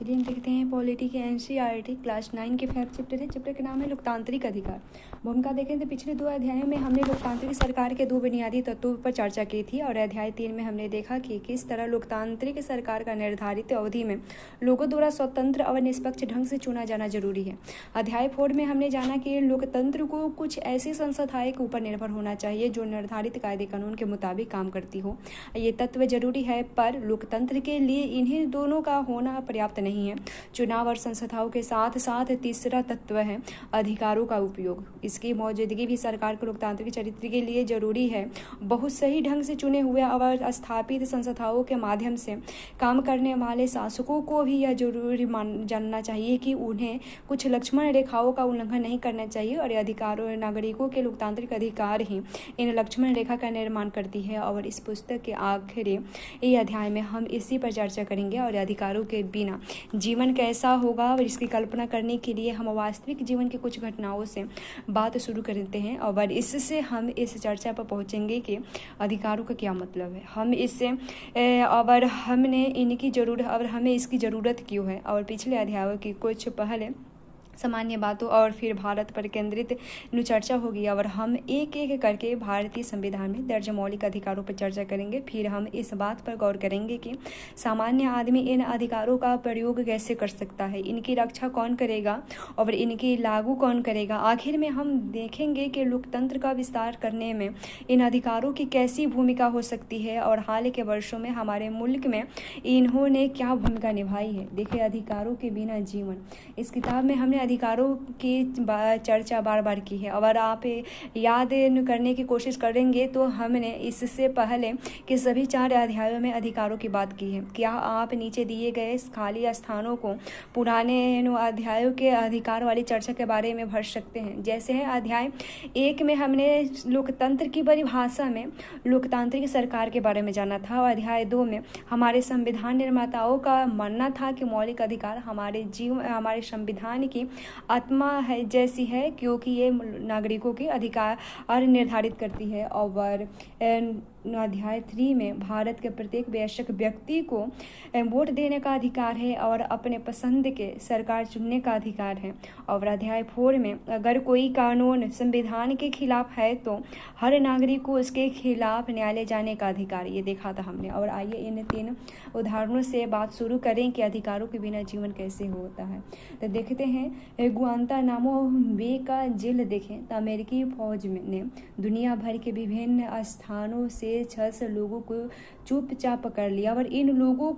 चलिए हम देखते हैं पॉलिटी के एनसीईआरटी क्लास 9 के 5 चैप्टर है। चैप्टर का नाम है लोकतांत्रिक अधिकार। भूमिका देखें तो पिछले 2 अध्यायों में हमने लोकतांत्रिक सरकार के 2 बुनियादी तत्वों पर चर्चा की थी और अध्याय 3 में हमने देखा कि किस तरह लोकतांत्रिक सरकार का निर्धारित अवधि में लोगों द्वारा स्वतंत्र और निष्पक्ष ढंग से चुना जाना जरूरी है। अध्याय 4 में हमने जाना कि लोकतंत्र को कुछ ऐसी संस्थाएं के ऊपर निर्भर होना चाहिए जो निर्धारित कायदे कानून के मुताबिक काम करती हो। ये तत्व जरूरी है, पर लोकतंत्र के लिए इन्हीं दोनों का होना पर्याप्त नहीं है। चुनाव और संस्थाओं के साथ साथ तीसरा तत्व है अधिकारों का उपयोग। इसकी मौजूदगी भी सरकार के लोकतांत्रिक चरित्र के लिए जरूरी है। बहुत सही ढंग से चुने हुए और स्थापित संस्थाओं के माध्यम से काम करने वाले शासकों को भी यह जरूरी जानना चाहिए कि उन्हें कुछ लक्ष्मण रेखाओं का उल्लंघन नहीं करना चाहिए और अधिकारों नागरिकों के लोकतांत्रिक अधिकार ही इन लक्ष्मण रेखा का निर्माण करती है। और इस पुस्तक के आखिरी अध्याय में हम इसी पर चर्चा करेंगे और अधिकारों के बिना जीवन कैसा होगा और इसकी कल्पना करने के लिए हम वास्तविक जीवन की कुछ घटनाओं से बात शुरू करते हैं और इससे हम इस चर्चा पर पहुंचेंगे कि अधिकारों का क्या मतलब है, हम इससे और हमने इनकी ज़रूरत और हमें इसकी ज़रूरत क्यों है। और पिछले अध्यायों की कुछ पहले सामान्य बातों और फिर भारत पर केंद्रित चर्चा होगी और हम एक एक करके भारतीय संविधान में दर्ज मौलिक अधिकारों पर चर्चा करेंगे। फिर हम इस बात पर गौर करेंगे कि सामान्य आदमी इन अधिकारों का प्रयोग कैसे कर सकता है, इनकी रक्षा कौन करेगा और इनकी लागू कौन करेगा। आखिर में हम देखेंगे कि लोकतंत्र का विस्तार करने में इन अधिकारों की कैसी भूमिका हो सकती है और हाल के वर्षों में हमारे मुल्क में इन्होंने क्या भूमिका निभाई है। देखिए, अधिकारों के बिना जीवन, इस किताब में हमने अधिकारों की चर्चा बार बार की है। अगर आप याद करने की कोशिश करेंगे तो हमने इससे पहले के सभी 4 अध्यायों में अधिकारों की बात की है। क्या आप नीचे दिए गए खाली स्थानों को पुराने अध्यायों के अधिकार वाली चर्चा के बारे में भर सकते हैं। जैसे है अध्याय 1 में हमने लोकतंत्र की परिभाषा में लोकतांत्रिक सरकार के बारे में जाना था और अध्याय 2 में हमारे संविधान निर्माताओं का मानना था कि मौलिक अधिकार हमारे संविधान की आत्मा है जैसी है, क्योंकि ये नागरिकों के अधिकार निर्धारित करती है। और अध्याय 3 में भारत के प्रत्येक वयस्क व्यक्ति को वोट देने का अधिकार है और अपने पसंद के सरकार चुनने का अधिकार है। और अध्याय 4 में अगर कोई कानून संविधान के खिलाफ है तो हर नागरिक को उसके खिलाफ न्यायालय जाने का अधिकार, ये देखा था हमने। और आइए इन 3 उदाहरणों से बात शुरू करें कि अधिकारों के बिना जीवन कैसे होता है। तो देखते हैं, गुआंतानामो बे का जेल देखें तो अमेरिकी फौज ने दुनिया भर के विभिन्न स्थानों से 600 लोगों को चुपचाप पकड़ लिया और इन लोगों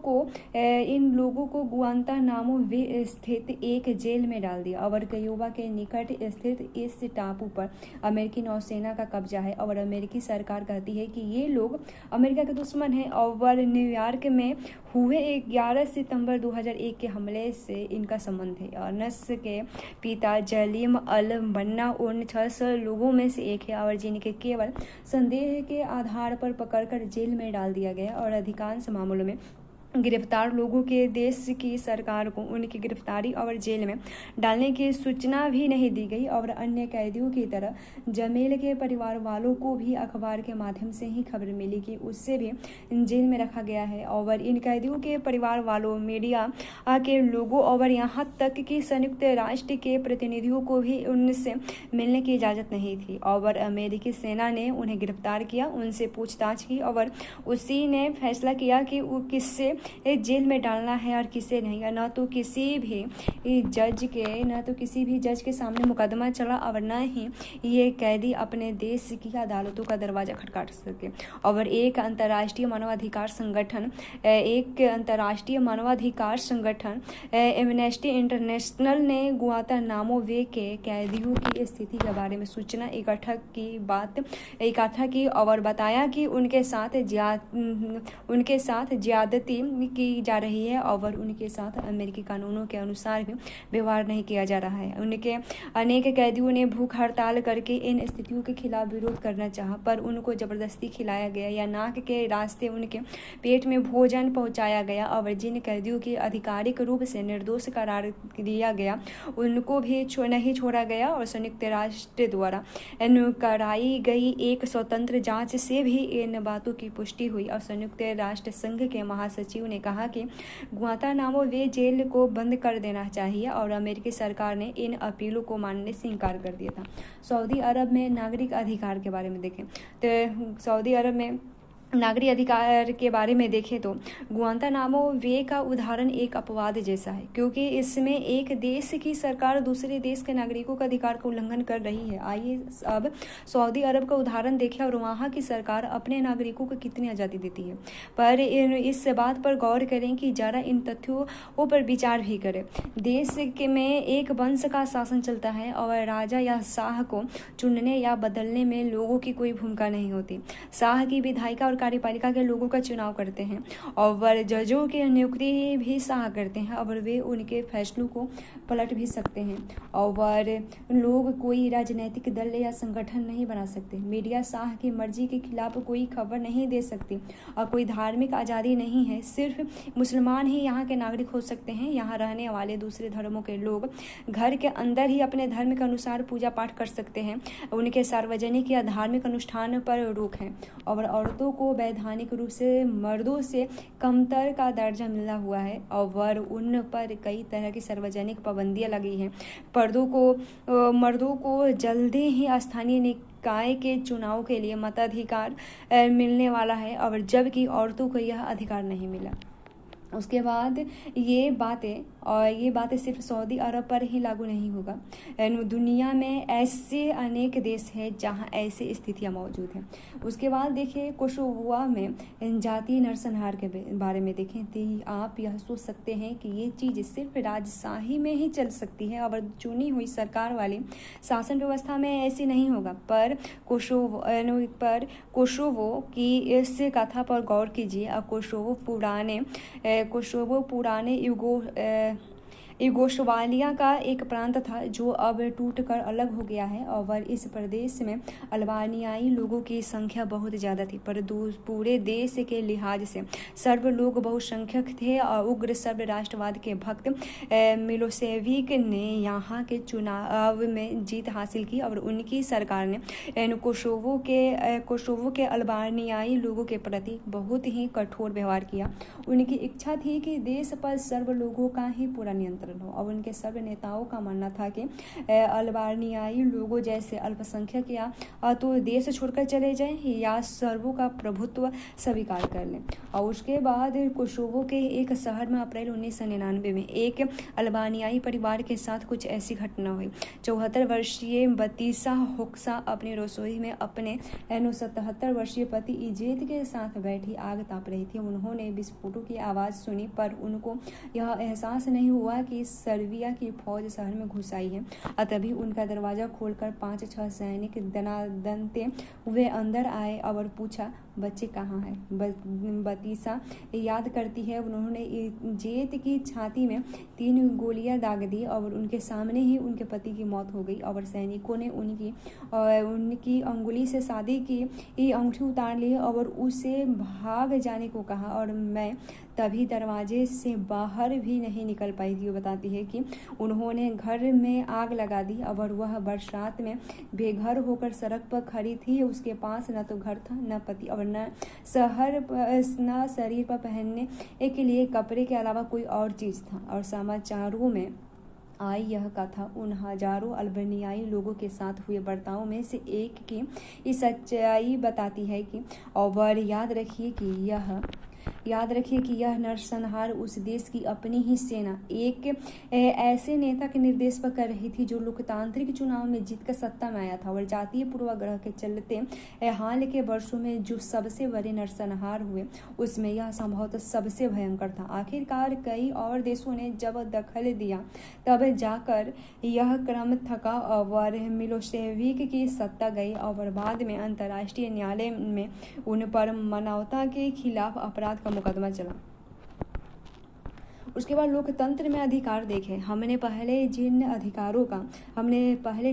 को गुआंतानामो बे स्थित एक जेल में डाल दिया। और क्यूबा के निकट स्थित इस टापू पर अमेरिकी नौसेना का कब्जा है और अमेरिकी सरकार कहती है कि ये लोग अमेरिका के दुश्मन हैं। और न्यूयॉर्क में हुए 11 सितंबर 2001 के हमले से इनका संबंध है। अनस के पिता जलीम अल बन्ना उन 600 लोगों में से एक है और जिनके केवल संदेह के आधार पर पकड़कर जेल में डाल दिया गया। और अधिकांश मामलों में गिरफ्तार लोगों के देश की सरकार को उनकी गिरफ्तारी और जेल में डालने की सूचना भी नहीं दी गई। और अन्य कैदियों की तरह जमील के परिवार वालों को भी अखबार के माध्यम से ही खबर मिली कि उससे भी जेल में रखा गया है। और इन कैदियों के परिवार वालों, मीडिया के लोगों और यहाँ तक कि संयुक्त राष्ट्र के प्रतिनिधियों को भी उनसे मिलने की इजाज़त नहीं थी। और अमेरिकी सेना ने उन्हें गिरफ्तार किया, उनसे पूछताछ की और उसी ने फैसला किया कि किससे जेल में डालना है और किसे नहीं। न तो किसी भी जज के सामने मुकदमा चला और न ही ये कैदी अपने देश की अदालतों का दरवाजा खटखटा सके। और एक अंतर्राष्ट्रीय मानवाधिकार संगठन एमनेस्टी इंटरनेशनल ने गुआंतानामो बे के कैदियों की स्थिति के बारे में सूचना इकट्ठा की और बताया कि उनके साथ ज्यादती की जा रही है और उनके साथ अमेरिकी कानूनों के अनुसार भी व्यवहार नहीं किया जा रहा है। उनके अनेक कैदियों ने भूख हड़ताल करके इन स्थितियों के खिलाफ विरोध करना चाहा, पर उनको जबरदस्ती खिलाया गया या नाक के रास्ते उनके पेट में भोजन पहुंचाया गया। और जिन कैदियों की आधिकारिक रूप से निर्दोष करार दिया गया उनको भी नहीं छोड़ा गया। और संयुक्त राष्ट्र द्वारा कराई गई एक स्वतंत्र जांच से भी इन बातों की पुष्टि हुई और संयुक्त राष्ट्र संघ के महासचिव एजेंसियों ने कहा कि गुआंतानामो वे जेल को बंद कर देना चाहिए और अमेरिकी सरकार ने इन अपीलों को मानने से इनकार कर दिया था। सऊदी अरब में नागरिक अधिकार के बारे में देखें तो सऊदी अरब में नागरिक अधिकार के बारे में देखें तो गुआंतानामो वे का उदाहरण एक अपवाद जैसा है, क्योंकि इसमें एक देश की सरकार दूसरे देश के नागरिकों का अधिकार का उल्लंघन कर रही है। आइए अब सऊदी अरब का उदाहरण देखें और वहाँ की सरकार अपने नागरिकों को कितनी आज़ादी देती है। पर इस बात पर गौर करें कि ज़रा इन तथ्यों पर विचार भी करें। देश में एक वंश का शासन चलता है और राजा या शाह को चुनने या बदलने में लोगों की कोई भूमिका नहीं होती। शाह की विधायिका और कार्यपालिका के लोगों का चुनाव करते हैं और जजों की नियुक्ति भी शाह करते हैं और वे उनके फैसलों को पलट भी सकते हैं। और लोग कोई राजनीतिक दल या संगठन नहीं बना सकते। मीडिया शाह की मर्जी के खिलाफ कोई खबर नहीं दे सकती और कोई धार्मिक आज़ादी नहीं है। सिर्फ मुसलमान ही यहाँ के नागरिक हो सकते हैं। यहाँ रहने वाले दूसरे धर्मों के लोग घर के अंदर ही अपने धर्म के अनुसार पूजा पाठ कर सकते हैं। उनके सार्वजनिक या धार्मिक अनुष्ठान पर रोक है और औरतों को वैधानिक रूप से मर्दों से कमतर का दर्जा मिला हुआ है और उन पर कई तरह की सार्वजनिक पाबंदियां लगी हैं। मर्दों को जल्दी ही स्थानीय निकाय के चुनाव के लिए मताधिकार मिलने वाला है और जबकि औरतों को यह अधिकार नहीं मिला। उसके बाद ये बातें सिर्फ सऊदी अरब पर ही लागू नहीं होगा। दुनिया में ऐसे अनेक देश हैं जहां ऐसी स्थितियां मौजूद हैं। उसके बाद देखिए कोसोवो में जातीय नरसंहार के बारे में देखें तो आप यह सोच सकते हैं कि ये चीज़ सिर्फ राजशाही में ही चल सकती है और चुनी हुई सरकार वाली शासन व्यवस्था में ऐसी नहीं होगा। पर कोसोवो की इस कथा पर गौर कीजिए। कोसोवो पुराने यूगोस्लाविया का एक प्रांत था जो अब टूटकर अलग हो गया है और इस प्रदेश में अल्बानियाई लोगों की संख्या बहुत ज़्यादा थी। पर पूरे देश के लिहाज से सर्ब लोग बहुसंख्यक थे और उग्र सर्ब राष्ट्रवाद के भक्त मिलोसेविक ने यहाँ के चुनाव में जीत हासिल की और उनकी सरकार ने कोसोवो के अल्बानियाई लोगों के प्रति बहुत ही कठोर व्यवहार किया। उनकी इच्छा थी कि देश पर सर्ब लोगों का ही पूरा नियंत्रण हो और उनके सर्व नेताओं का मानना था कि अल्बानियाई लोगों जैसे अल्पसंख्यक या तो देश छोड़कर चले जाएं या सर्वों का प्रभुत्व स्वीकार कर लें। और उसके बाद कोसोवो के एक शहर में अप्रैल 1999 में एक अल्बानियाई परिवार के साथ कुछ ऐसी घटना हुई। 74 वर्षीय बतीसा होक्सा अपनी रसोई में अपने 77 वर्षीय पति इजेत के साथ बैठी आग ताप रही थी। उन्होंने विस्फोटों की आवाज़ सुनी पर उनको यह एहसास नहीं हुआ कि सर्बिया की फौज शहर में घुस आई है। तभी उनका दरवाजा खोलकर 5-6 सैनिक दनादनते हुए अंदर आए और पूछा, बच्चे कहाँ हैं? बतीसा याद करती है उन्होंने जेत की छाती में 3 गोलियां दाग दी और उनके सामने ही उनके पति की मौत हो गई और सैनिकों ने उनकी अंगुली से शादी की अंगूठी उतार ली और उसे भाग जाने को कहा और मैं तभी दरवाजे से बाहर भी नहीं निकल पाई थी। वो बताती है कि उन्होंने घर में आग लगा दी और वह बरसात में बेघर होकर सड़क पर खड़ी थी। उसके पास न तो घर था, न पति और न शरीर पर पहनने के लिए कपड़े के अलावा कोई और चीज़ था। और समाचारों में आई यह कथा उन हजारों अल्बानियाई लोगों के साथ हुए बर्ताव में से एक की इस सच्चाई बताती है कि और याद रखिए कि यह नरसंहार उस देश की अपनी ही सेना एक ऐसे नेता के निर्देश पर कर रही थी जो लोकतांत्रिक चुनाव में जीतकर सत्ता में आया था और जातीय पूर्वाग्रह के चलते हाल के वर्षों में जो सबसे बड़े नरसंहार हुए उसमें यह संभवतः सबसे भयंकर था। आखिरकार कई और देशों ने जब दखल दिया तब जाकर यह क्रम थका और मिलोसेविक की सत्ता गई और बाद में अंतर्राष्ट्रीय न्यायालय में उन पर मानवता के खिलाफ अपराध का मुकदमा चला। उसके बाद लोकतंत्र में अधिकार देखें। हमने पहले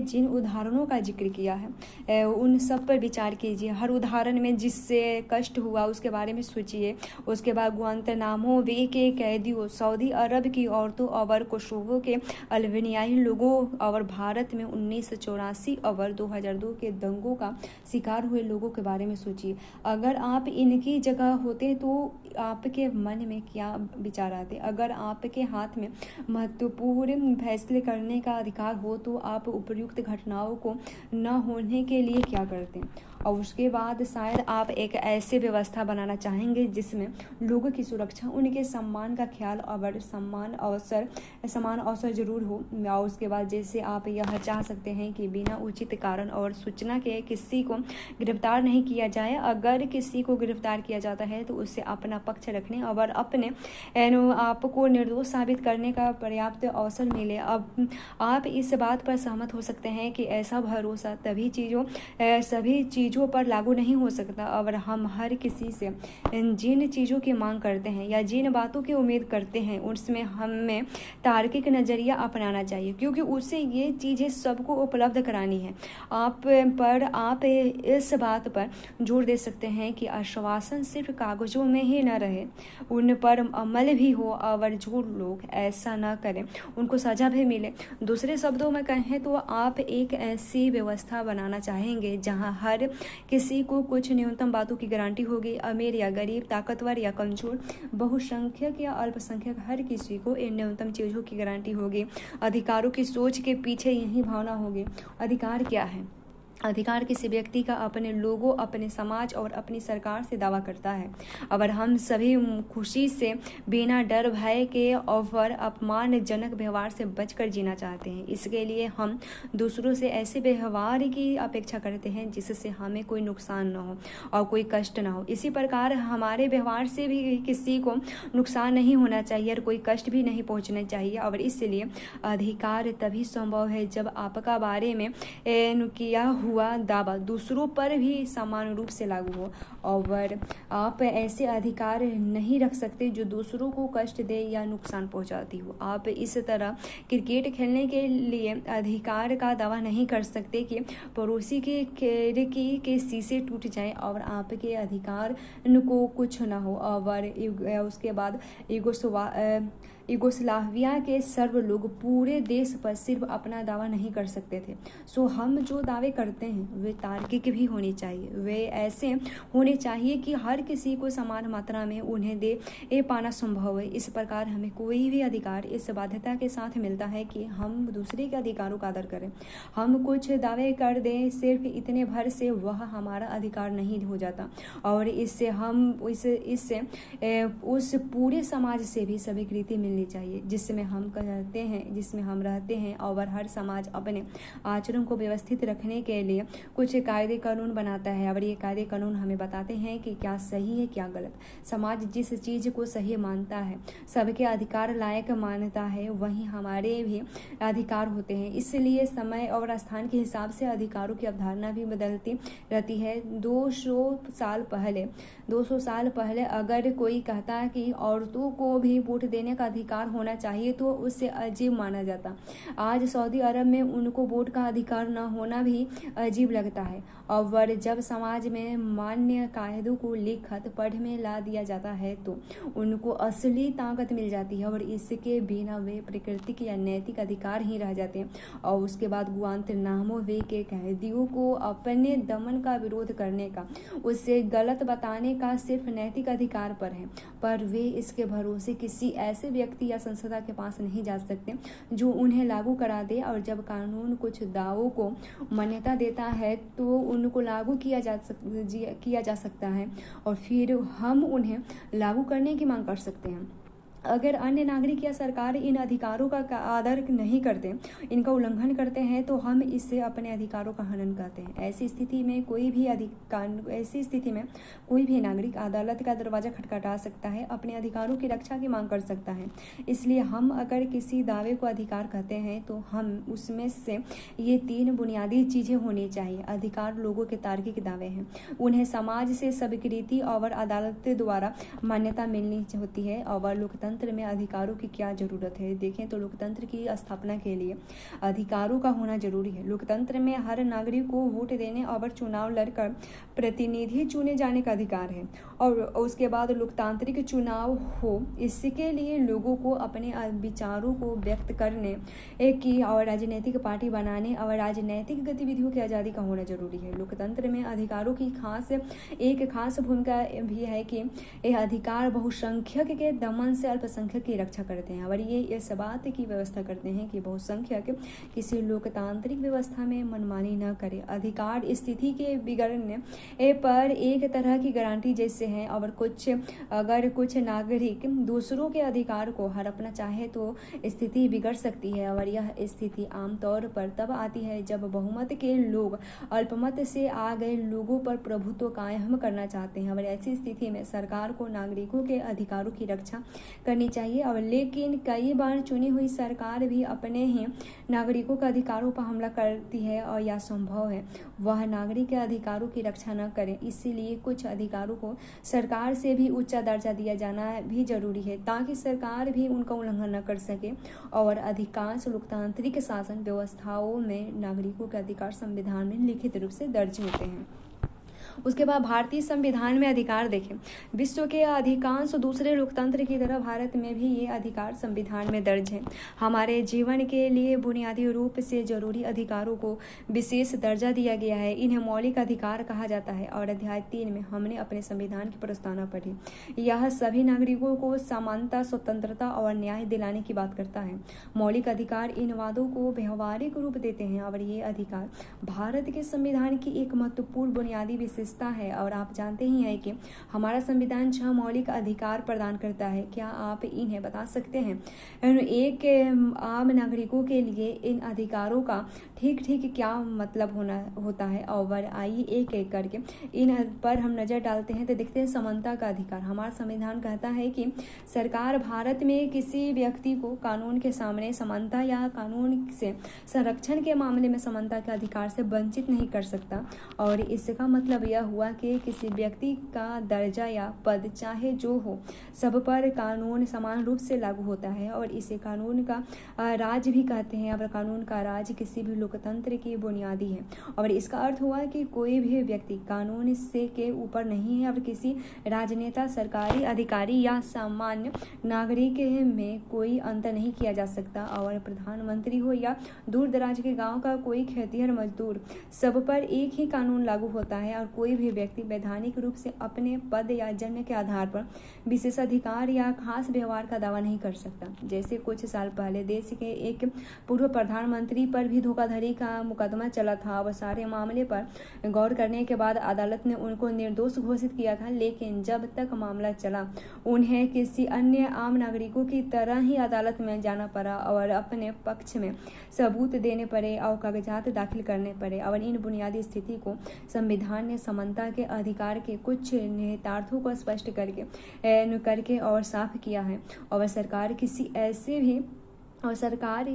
जिन उदाहरणों का जिक्र किया है उन सब पर विचार कीजिए। हर उदाहरण में जिससे कष्ट हुआ उसके बारे में सोचिए। उसके बाद गुआंतानामो बे के कैदियों, सऊदी अरब की औरतों और कोसोवो के अल्बानियाई लोगों और भारत में 1984 और 2002 के दंगों का शिकार हुए लोगों के बारे में सोचिए। अगर आप इनकी जगह होते तो आपके मन में क्या विचार आते। अगर आपके हाथ में महत्वपूर्ण फैसले करने का अधिकार हो तो आप उपयुक्त घटनाओं को न होने के लिए क्या करते हैं। और उसके बाद शायद आप एक ऐसी व्यवस्था बनाना चाहेंगे जिसमें लोगों की सुरक्षा, उनके सम्मान का ख्याल और समान अवसर जरूर हो। और उसके बाद जैसे आप यह चाह सकते हैं कि बिना उचित कारण और सूचना के किसी को गिरफ्तार नहीं किया जाए। अगर किसी को गिरफ्तार किया जाता है तो उससे अपना पक्ष रखने और अपने आपको निर्दोष साबित करने का पर्याप्त अवसर मिले। अब आप इस बात पर सहमत हो सकते हैं कि ऐसा भरोसा सभी चीज़ों पर लागू नहीं हो सकता। और हम हर किसी से जिन चीज़ों की मांग करते हैं या जिन बातों की उम्मीद करते हैं उसमें हमें तार्किक नज़रिया अपनाना चाहिए, क्योंकि उससे ये चीज़ें सबको उपलब्ध करानी है। आप इस बात पर जोर दे सकते हैं कि आश्वासन सिर्फ कागजों में ही न रहे, उन पर अमल भी हो और जो लोग ऐसा न करें उनको सजा भी मिले। दूसरे शब्दों में कहें तो आप एक ऐसी व्यवस्था बनाना चाहेंगे जहां हर किसी को कुछ न्यूनतम बातों की गारंटी होगी। अमीर या गरीब, ताकतवर या कमजोर, बहुसंख्यक या अल्पसंख्यक, हर किसी को इन न्यूनतम चीज़ों की गारंटी होगी। अधिकारों की सोच के पीछे यही भावना होगी। अधिकार क्या है? अधिकार किसी व्यक्ति का अपने लोगों, अपने समाज और अपनी सरकार से दावा करता है। अगर हम सभी खुशी से, बिना डर भय के और अपमानजनक व्यवहार से बचकर जीना चाहते हैं, इसके लिए हम दूसरों से ऐसे व्यवहार की अपेक्षा करते हैं जिससे हमें कोई नुकसान न हो और कोई कष्ट न हो। इसी प्रकार हमारे व्यवहार से भी किसी को नुकसान नहीं होना चाहिए और कोई कष्ट भी नहीं पहुंचना चाहिए। और इसलिए अधिकार तभी संभव है जब आपका बारे में किया हुआ दावा दूसरों पर भी समान रूप से लागू हो। और आप ऐसे अधिकार नहीं रख सकते जो दूसरों को कष्ट दे या नुकसान पहुंचाती हो। आप इस तरह क्रिकेट खेलने के लिए अधिकार का दावा नहीं कर सकते कि पड़ोसी के खिड़की के शीशे टूट जाएं और आपके अधिकार को कुछ ना हो। और उसके बाद यूगोस्लाविया के सर्व लोग पूरे देश पर सिर्फ अपना दावा नहीं कर सकते थे। सो हम जो दावे करते हैं वे तार्किक भी होने चाहिए। वे ऐसे होने चाहिए कि हर किसी को समान मात्रा में उन्हें दे पाना संभव है। इस प्रकार हमें कोई भी अधिकार इस बाध्यता के साथ मिलता है कि हम दूसरे के अधिकारों का आदर करें। हम कुछ दावे कर दें सिर्फ इतने भर से वह हमारा अधिकार नहीं हो जाता, और इससे उस पूरे समाज से भी स्वीकृति मिलनी चाहिए जिसमें हम रहते हैं। और हर समाज अपने आचरण को व्यवस्थित रखने के लिए कुछ कायदे कानून बनाता है और ये कायदे कानून हमें बताते हैं कि क्या सही है क्या गलत। समाज जिस चीज़ को सही मानता है, सबके अधिकार लायक मानता है, वहीं हमारे भी अधिकार होते हैं। इसलिए समय और स्थान के हिसाब से अधिकारों की अवधारणा भी बदलती रहती है। 200 साल पहले अगर कोई कहता कि औरतों को भी वोट देने का अधिकार होना चाहिए तो उससे अजीब माना जाता। आज सऊदी अरब में उनको वोट का अधिकार न होना भी अजीब लगता है। और जब समाज में मान्य कायदों को लिखत पढ़ में ला दिया जाता है तो उनको असली ताकत मिल जाती है और इसके बिना वे प्राकृतिक या नैतिक अधिकार ही रह जाते हैं। और उसके बाद गुआंतनामो वे के कैदियों को अपने दमन का विरोध करने का, उससे गलत बताने का सिर्फ नैतिक अधिकार पर है, पर वे इसके भरोसे किसी ऐसे व्यक्ति या संस्था के पास नहीं जा सकते जो उन्हें लागू करा दे। और जब कानून कुछ दावों को मान्यता देता है तो उनको लागू किया जा सकता है और फिर हम उन्हें लागू करने की मांग कर सकते हैं। अगर अन्य नागरिक या सरकार इन अधिकारों का आदर नहीं करते, इनका उल्लंघन करते हैं तो हम इससे अपने अधिकारों का हनन कहते हैं। ऐसी स्थिति में कोई भी नागरिक अदालत का दरवाजा खटखटा सकता है, अपने अधिकारों की रक्षा की मांग कर सकता है। इसलिए हम अगर किसी दावे को अधिकार कहते हैं तो हम उसमें से ये 3 बुनियादी चीज़ें होनी चाहिए। अधिकार लोगों के तार्किक दावे हैं, उन्हें समाज से स्वीकृति और अदालत द्वारा मान्यता मिलनी होती है। और लोकतंत्र लोकतंत्र में अधिकारों की क्या ज़रूरत है। देखें तो लोकतंत्र की स्थापना के लिए अधिकारों का होना जरूरी है। लोकतंत्र में हर नागरिक को वोट देने और चुनाव लड़कर प्रतिनिधि चुने जाने का अधिकार है और उसके बाद लोकतांत्रिक चुनाव हो। इसके लिए लोगों को अपने विचारों को व्यक्त करने की और राजनीतिक पार्टी बनाने और राजनीतिक गतिविधियों की आज़ादी का होना जरूरी है। लोकतंत्र में अधिकारों की एक खास भूमिका भी है कि यह अधिकार बहुसंख्यक के दमन से अल्पसंख्यक की रक्षा करते हैं और ये इस बात की व्यवस्था करते हैं कि बहुसंख्यक किसी लोकतांत्रिक व्यवस्था में मनमानी न करे। अधिकार स्थिति के बिगड़ने पर एक तरह की गारंटी जैसे हैं और अगर कुछ नागरिक दूसरों के अधिकार को हड़पना चाहे तो स्थिति बिगड़ सकती है और यह स्थिति आमतौर पर तब आती है जब बहुमत के लोग अल्पमत से आ गए लोगों पर प्रभुत्व कायम करना चाहते हैं और ऐसी स्थिति में सरकार को नागरिकों के अधिकारों की रक्षा करनी चाहिए। और लेकिन कई बार चुनी हुई सरकार भी अपने ही नागरिकों के अधिकारों पर हमला करती है और यह संभव है वह नागरिक के अधिकारों की रक्षा न करें। इसीलिए कुछ अधिकारों को सरकार से भी ऊंचा दर्जा दिया जाना भी जरूरी है ताकि सरकार भी उनका उल्लंघन न कर सके। और अधिकांश लोकतांत्रिक शासन व्यवस्थाओं में नागरिकों के अधिकार संविधान में लिखित रूप से दर्ज होते हैं। उसके बाद भारतीय संविधान में अधिकार देखें। विश्व के अधिकांश दूसरे लोकतंत्र की तरह भारत में भी ये अधिकार संविधान में दर्ज हैं। हमारे जीवन के लिए बुनियादी रूप से जरूरी अधिकारों को विशेष दर्जा दिया गया है। इन्हें मौलिक अधिकार कहा जाता है और अध्याय 3 में हमने अपने संविधान की प्रस्तावना पढ़ी। यह सभी नागरिकों को समानता, स्वतंत्रता और न्याय दिलाने की बात करता है। मौलिक अधिकार इन वादों को व्यवहारिक रूप देते हैं और ये अधिकार भारत के संविधान की एक महत्वपूर्ण बुनियादी विशेषता है। और आप जानते ही हैं कि हमारा संविधान 6 मौलिक अधिकार प्रदान करता है। क्या आप इन्हें बता सकते हैं? एक आम नागरिकों के लिए इन अधिकारों का ठीक क्या मतलब होता है और आइए एक एक करके इन पर हम नज़र डालते हैं। तो देखते हैं समानता का अधिकार। हमारा संविधान कहता है कि सरकार भारत में किसी व्यक्ति को कानून के सामने समानता या कानून से संरक्षण के मामले में समानता के अधिकार से वंचित नहीं कर सकता। और इसका मतलब यह हुआ कि किसी व्यक्ति का दर्जा या पद चाहे जो हो सब पर कानून समान रूप से लागू होता है और इसे कानून का राज भी कहते हैं। और कानून का राज किसी भी लोकतंत्र की बुनियादी है और इसका अर्थ हुआ कि कोई भी व्यक्ति कानून से के ऊपर नहीं है और किसी राजनेता, सरकारी अधिकारी या सामान्य नागरिक में कोई अंतर नहीं किया जा सकता। और प्रधानमंत्री हो या दूर दराज के गांव का कोई खेतिहर मजदूर, सब पर एक ही कानून लागू होता है और कोई भी व्यक्ति वैधानिक रूप से अपने पद या जन्म के आधार पर विशेष अधिकार या खास व्यवहार का दावा नहीं कर सकता। जैसे कुछ साल पहले देश के एक पूर्व प्रधानमंत्री पर भी धोखाधड़ी का मुकदमा चला था और सारे मामले पर गौर करने के बाद अदालत ने उनको निर्दोष घोषित किया था। लेकिन जब तक मामला चला उन्हें किसी अन्य आम नागरिकों की तरह ही अदालत में जाना पड़ा और अपने पक्ष में सबूत देने पड़े और कागजात दाखिल करने पड़े। और इन बुनियादी स्थिति को संविधान ने समानता के अधिकार के कुछ निहितार्थों को स्पष्ट करके और साफ किया है। और सरकार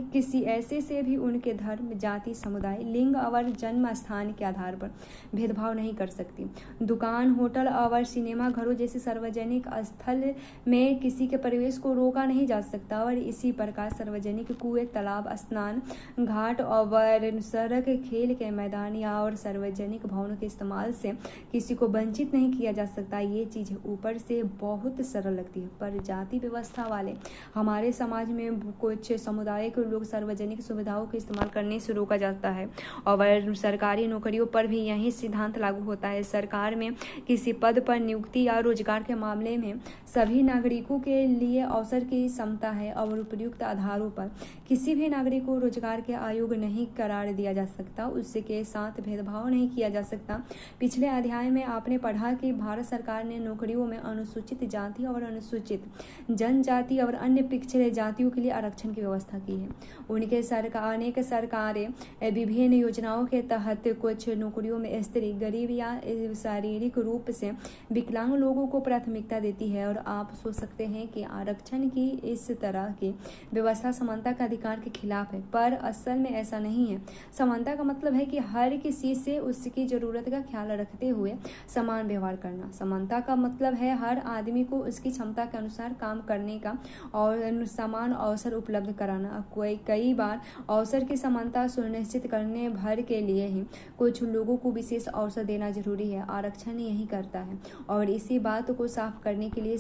किसी ऐसे से भी उनके धर्म, जाति, समुदाय, लिंग और जन्म स्थान के आधार पर भेदभाव नहीं कर सकती। दुकान, होटल और सिनेमा घरों जैसे सार्वजनिक स्थल में किसी के प्रवेश को रोका नहीं जा सकता। और इसी प्रकार सार्वजनिक कुएं, तालाब, स्नान घाट और सड़क, खेल के मैदान या और सार्वजनिक भवनों के इस्तेमाल से किसी को वंचित नहीं किया जा सकता। ये चीज़ ऊपर से बहुत सरल लगती है पर जाति व्यवस्था वाले हमारे समाज में कुछ समुदाय के लोग सार्वजनिक सुविधाओं का इस्तेमाल करने से रोका जाता है। और सरकारी नौकरियों पर भी यही सिद्धांत लागू होता है। सरकार में किसी पद पर नियुक्ति या रोजगार के मामले में सभी नागरिकों के लिए अवसर की समता है और उपयुक्त आधारों पर किसी भी नागरिक को रोजगार के अयोग्य नहीं करार दिया जा सकता, उसके साथ भेदभाव नहीं किया जा सकता। पिछले अध्याय में आपने पढ़ा कि भारत सरकार ने नौकरियों में अनुसूचित जाति और अनुसूचित जनजाति और अन्य पिछड़े जातियों के लिए आरक्षण की व्यवस्था की है। उनके अनेक सरकारें विभिन्न योजनाओं के तहत कुछ नौकरियों में स्त्री, गरीब या शारीरिक रूप से विकलांग लोगों को प्राथमिकता देती है। और आप सोच सकते हैं कि आरक्षण की इस तरह की व्यवस्था समानता का अधिकार के खिलाफ है, पर असल में ऐसा नहीं है। समानता का मतलब है कि हर किसी से उसकी जरूरत का ख्याल रखते हुए समान व्यवहार करना। समानता का मतलब है हर आदमी को उसकी क्षमता के अनुसार काम करने का और समान अवसर उपलब्ध कराना। कई बार अवसर की समानता सुनिश्चित करने भर के लिए ही कुछ लोगों को विशेष अवसर देना जरूरी है। आरक्षण यही करता है। और इसी बात को साफ करने के लिए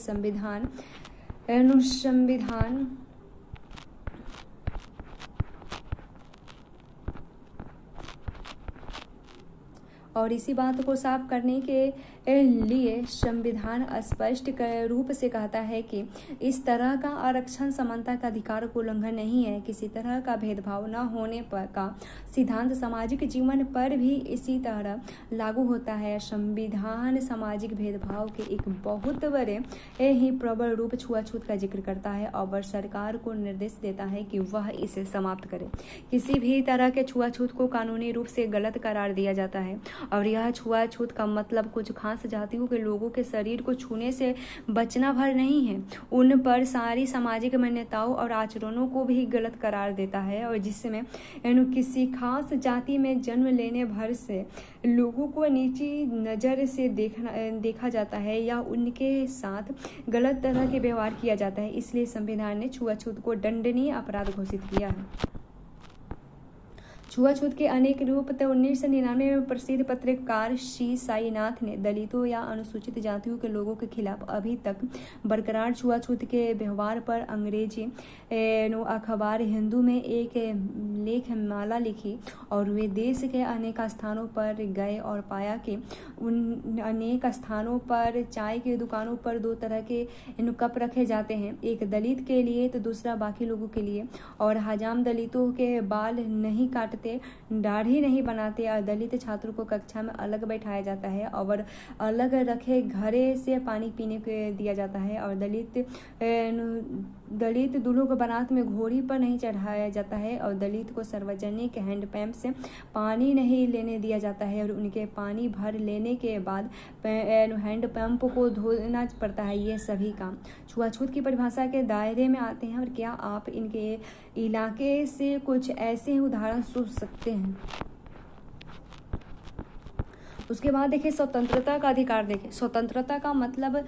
संविधान स्पष्ट रूप से कहता है कि इस तरह का आरक्षण समानता का अधिकार को उल्लंघन नहीं है। किसी तरह का भेदभाव न होने पर का सिद्धांत सामाजिक जीवन पर भी इसी तरह लागू होता है। संविधान सामाजिक भेदभाव के एक बहुत बड़े ही प्रबल रूप छुआछूत का जिक्र करता है और सरकार को निर्देश देता है कि वह इसे समाप्त करे। किसी भी तरह के छुआछूत को कानूनी रूप से गलत करार दिया जाता है और यह छुआछूत का मतलब कुछ खास जातियों के लोगों के शरीर को छूने से बचना भर नहीं है, उन पर सारी सामाजिक मान्यताओं और आचरणों को भी गलत करार देता है। और जिसमें किसी खास जाति में जन्म लेने भर से लोगों को नीची नज़र से देखा जाता है या उनके साथ गलत तरह के व्यवहार किया जाता है। इसलिए संविधान ने छुआछूत को दंडनीय अपराध घोषित किया है। छुआछूत के अनेक रूप 1999 में प्रसिद्ध पत्रकार सी साईनाथ ने दलितों या अनुसूचित जातियों के लोगों के खिलाफ अभी तक बरकरार छुआछूत के व्यवहार पर अंग्रेजी अखबार हिंदू में एक लेख माला लिखी और वे देश के अनेक स्थानों पर गए और पाया कि उन अनेक स्थानों पर चाय की दुकानों पर दो तरह के कप रखे जाते हैं, एक दलित के लिए तो दूसरा बाकी लोगों के लिए। और हजाम दलितों के बाल नहीं काटते, दाढ़ी नहीं बनाते और दलित छात्रों को कक्षा में अलग बैठाया जाता है और अलग रखे घड़े से पानी पीने को दिया जाता है। और दलित दूल्हों को बारात में घोड़ी पर नहीं चढ़ाया जाता है और दलित को सार्वजनिक हैंडपंप से पानी नहीं लेने दिया जाता है और उनके पानी भर लेने के बाद हैंडपंप को धोना पड़ता है। ये सभी काम छुआछूत की परिभाषा के दायरे में आते हैं। और क्या आप इनके इलाके से कुछ ऐसे उदाहरण सोच सकते हैं? उसके बाद देखिए स्वतंत्रता का अधिकार। देखिए स्वतंत्रता का मतलब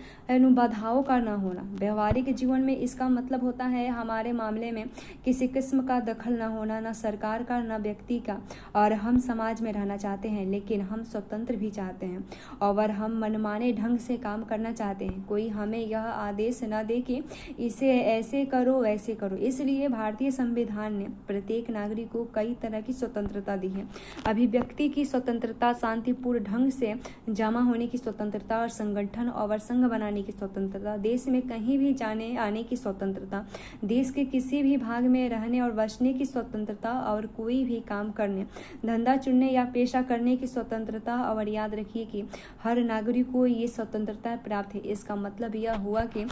बाधाओं का न होना। व्यवहारिक जीवन में इसका मतलब होता है हमारे मामले में किसी किस्म का दखल न होना, न सरकार का न व्यक्ति का। और हम समाज में रहना चाहते हैं लेकिन हम स्वतंत्र भी चाहते हैं और हम मनमाने ढंग से काम करना चाहते हैं। कोई हमें यह आदेश न दे कि इसे ऐसे करो वैसे करो। इसलिए भारतीय संविधान ने प्रत्येक नागरिक को कई तरह की स्वतंत्रता दी है। अभिव्यक्ति की स्वतंत्रता, शांतिपूर्ण ढंग से जमा होने की स्वतंत्रता और संगठन और संघ बनाने की स्वतंत्रता, देश में कहीं भी जाने आने की स्वतंत्रता, देश के किसी भी भाग में रहने और बसने की स्वतंत्रता और कोई भी काम करने, धंधा चुनने या पेशा करने की स्वतंत्रता। और याद रखिए कि हर नागरिक को ये स्वतंत्रता प्राप्त है। इसका मतलब यह हुआ कि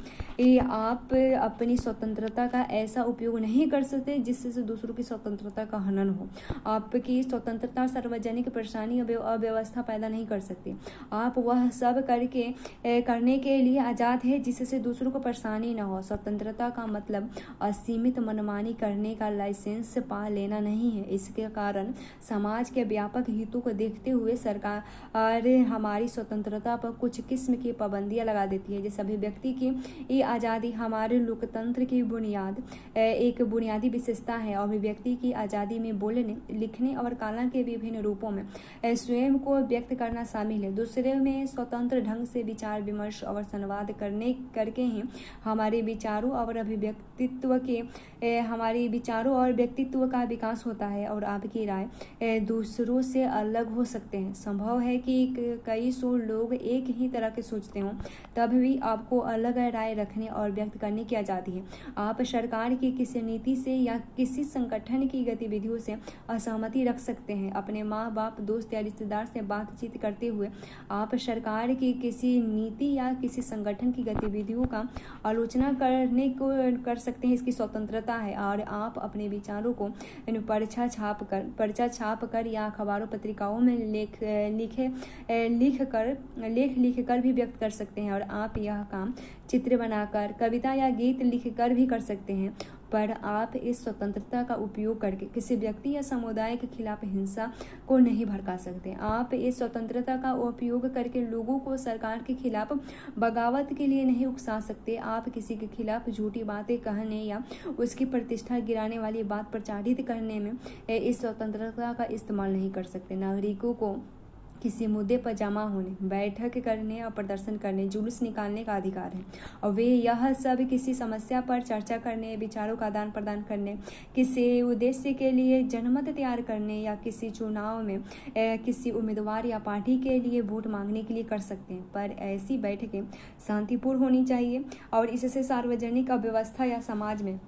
आप अपनी स्वतंत्रता का ऐसा उपयोग नहीं कर सकते जिससे दूसरों की स्वतंत्रता का हनन हो। आपकी स्वतंत्रता सार्वजनिक परेशानी और अव्यवस्था पैदा नहीं कर सकते। आप वह सब करने के लिए आजाद है जिससे दूसरों को परेशानी न हो। स्वतंत्रता का मतलब असीमित मनमानी करने का लाइसेंस पा लेना नहीं है। इसके कारण समाज के व्यापक हितों को देखते हुए सरकार हमारी स्वतंत्रता पर कुछ किस्म की पाबंदियां लगा देती है। जैसे अभिव्यक्ति की ये आज़ादी हमारे लोकतंत्र की एक बुनियादी विशेषता है। अभिव्यक्ति की आज़ादी में बोलने, लिखने और कला के विभिन्न रूपों में स्वयं को व्यक्त करना शामिल है। दूसरे में स्वतंत्र ढंग से विचार विमर्श और संवाद करके ही हमारे विचारों और व्यक्तित्व का विकास होता है और आपकी राय दूसरों से अलग हो सकते हैं। संभव है कि कई सौ लोग एक ही तरह के सोचते हों, तब भी आपको अलग राय रखने और व्यक्त करने की आज़ादी है। आप सरकार की किसी नीति से या किसी संगठन की गतिविधियों से असहमति रख सकते हैं। अपने माँ बाप, दोस्त या रिश्तेदार से बातचीत करते हुए आप सरकार की किसी नीति या किसी संगठन की गतिविधियों का आलोचना कर सकते हैं, इसकी स्वतंत्रता है। और आप अपने विचारों को पर्चा छाप कर या अखबारों पत्रिकाओं में लेख लिख कर भी व्यक्त कर सकते हैं। और आप यह काम चित्र बनाकर, कविता या गीत लिख कर भी कर सकते हैं। पर आप इस स्वतंत्रता का उपयोग करके किसी व्यक्ति या समुदाय के खिलाफ हिंसा को नहीं भड़का सकते। आप इस स्वतंत्रता का उपयोग करके लोगों को सरकार के खिलाफ बगावत के लिए नहीं उकसा सकते। आप किसी के खिलाफ झूठी बातें कहने या उसकी प्रतिष्ठा गिराने वाली बात प्रचारित करने में इस स्वतंत्रता का इस्तेमाल नहीं कर सकते। नागरिकों को किसी मुद्दे पर जमा होने, बैठक करने और प्रदर्शन करने, जुलूस निकालने का अधिकार है। और वे यह सब किसी समस्या पर चर्चा करने, विचारों का आदान प्रदान करने, किसी उद्देश्य के लिए जनमत तैयार करने या किसी चुनाव में किसी उम्मीदवार या पार्टी के लिए वोट मांगने के लिए कर सकते हैं। पर ऐसी बैठकें शांतिपूर्ण होनी चाहिए और इससे सार्वजनिक अव्यवस्था या समाज में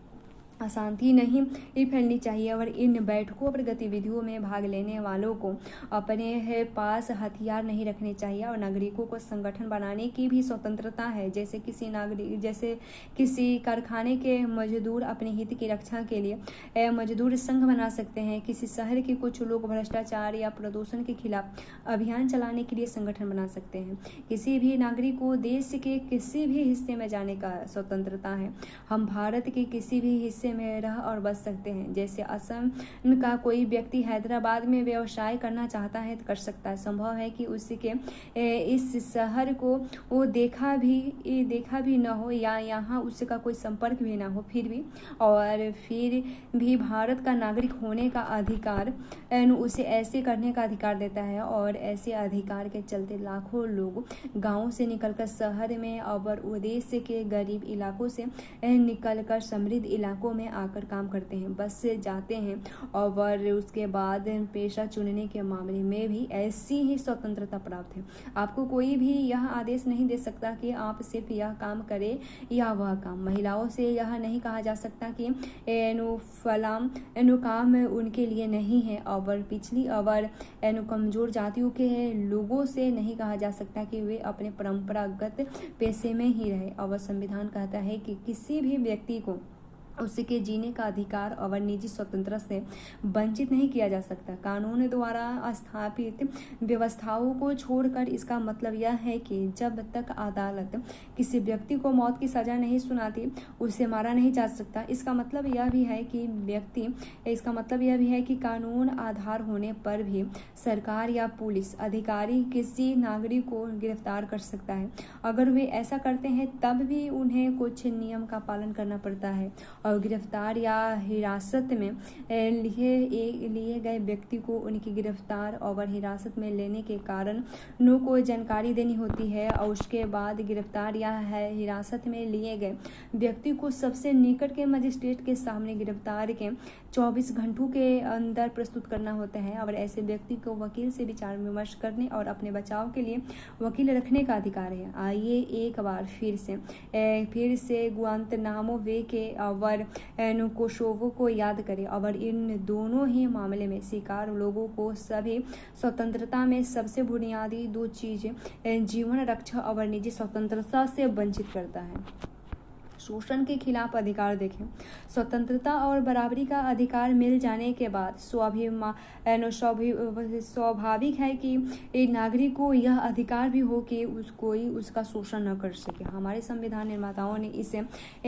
अशांति नहीं फैलनी चाहिए। और इन बैठकों पर गतिविधियों में भाग लेने वालों को अपने पास हथियार नहीं रखने चाहिए। और नागरिकों को संगठन बनाने की भी स्वतंत्रता है। जैसे किसी कारखाने के मजदूर अपने हित की रक्षा के लिए मजदूर संघ बना सकते हैं। किसी शहर के कुछ लोग भ्रष्टाचार या प्रदूषण के खिलाफ अभियान चलाने के लिए संगठन बना सकते हैं। किसी भी नागरिक को देश के किसी भी हिस्से में जाने का स्वतंत्रता है। हम भारत के किसी भी हिस्से में रह और बच सकते हैं। जैसे असम का कोई व्यक्ति हैदराबाद में व्यवसाय करना चाहता है तो कर सकता है। संभव है कि उसके इस शहर को वो देखा भी न हो या यहाँ उसका कोई संपर्क भी ना हो, फिर भी भारत का नागरिक होने का अधिकार उसे ऐसे करने का अधिकार देता है। और ऐसे अधिकार के चलते लाखों लोग गाँव से निकलकर शहर में और उद्देश्य के गरीब इलाकों से निकलकर समृद्ध इलाकों में आकर काम करते हैं, बस से जाते हैं। और उसके बाद पेशा चुनने के मामले में भी ऐसी ही स्वतंत्रता प्राप्त है। आपको कोई भी यह आदेश नहीं दे सकता कि आप सिर्फ यह काम करें या वह काम। महिलाओं से यह नहीं कहा जा सकता कि फलाम काम उनके लिए नहीं है। और पिछली और कमजोर जातियों के लोगों से नहीं कहा जा सकता कि वे अपने परंपरागत पेशे में ही रहे। और संविधान कहता है कि किसी भी व्यक्ति को उसके जीने का अधिकार और निजी स्वतंत्रता से वंचित नहीं किया जा सकता। कानून द्वारा स्थापित व्यवस्थाओं को छोड़कर इसका मतलब यह है कि जब तक अदालत किसी व्यक्ति को मौत की सजा नहीं सुनाती, उसे मारा नहीं जा सकता। इसका मतलब यह भी है कि कानून आधार होने पर भी सरकार या पुलिस अधिकारी किसी नागरिक को गिरफ्तार कर सकता है। अगर वे ऐसा करते हैं तब भी उन्हें कुछ नियम का पालन करना पड़ता है। और गिरफ्तार या हिरासत में लिए गए व्यक्ति को उनकी गिरफ्तार और हिरासत में लेने के कारणों को जानकारी देनी होती है। और उसके बाद गिरफ्तार या हिरासत में लिए गए व्यक्ति को सबसे निकट के मजिस्ट्रेट के सामने गिरफ्तार के 24 घंटों के अंदर प्रस्तुत करना होता है। और ऐसे व्यक्ति को वकील से विचार विमर्श करने और अपने बचाव के लिए वकील रखने का अधिकार है। आइए एक बार फिर से गुआंतनामो बे के और कोसोवो को याद करें। और इन दोनों ही मामले में शिकार लोगों को सभी स्वतंत्रता में सबसे बुनियादी दो चीजें जीवन रक्षा और निजी स्वतंत्रता से वंचित करता है। शोषण के खिलाफ अधिकार देखें। स्वतंत्रता और बराबरी का अधिकार मिल जाने के बाद स्वाभाविक है कि नागरिक को यह अधिकार भी हो कि कोई उसका शोषण न कर सके। हमारे संविधान निर्माताओं ने इसे